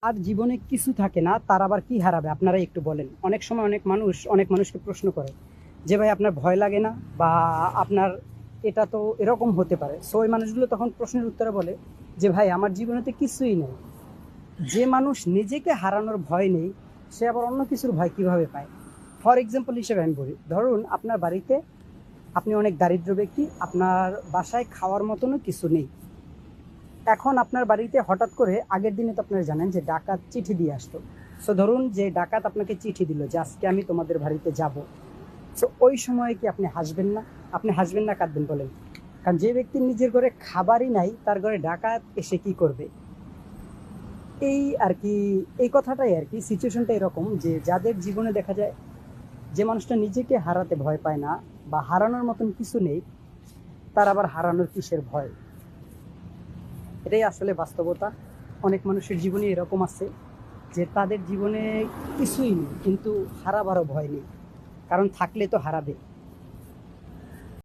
আর জীবনে কিছু থাকে না, তার আবার কি হারাবে? আপনারাই একটু বলেন। অনেক সময় অনেক মানুষকে প্রশ্ন করে যে ভাই আপনার ভয় লাগে না, বা আপনার এটা তো এরকম হতে পারে। সো ওই মানুষগুলো তখন প্রশ্নের উত্তরে বলে যে ভাই আমার জীবনে তো কিছুই নেই। যে মানুষ নিজেকে হারানোর ভয় নেই, সে আবার অন্য কিছুর ভয় কিভাবে পায়? ফর এক্সাম্পল হিসেবে আমি বলি, ধরুন আপনার বাড়িতে আপনি অনেক দারিদ্র ব্যক্তি, আপনার বাসায় খাওয়ার মতনও কিছু নেই। এখন আপনার বাড়িতে হঠাৎ করে, আগের দিনে তো আপনারা জানেন যে ডাকাত চিঠি দিয়ে আসতো। সো ধরুন যে ডাকাত আপনাকে চিঠি দিল যে আজকে আমি তোমাদের বাড়িতে যাব। সো ওই সময় কি আপনি হাসবেন না? আপনি হাসবেন না কাঁদবেন বলেন? কারণ যে ব্যক্তির নিজের ঘরে খাবারই নাই, তার ঘরে ডাকাত এসে কি করবে? এই আর কি, এই কথাটাই আর কি, সিচুয়েশনটা এরকম যে যাদের জীবনে দেখা যায় যে মানুষটা নিজেকে হারাতে ভয় পায় না, বা হারানোর মতন কিছু নেই, তার আবার হারানোর কিসের ভয়? এটাই আসলে বাস্তবতা। অনেক মানুষের জীবনে এরকম আছে যে তাদের জীবনে কিছুই নেই, কিন্তু হারাবারও ভয় নেই, কারণ থাকলে তো হারাবে।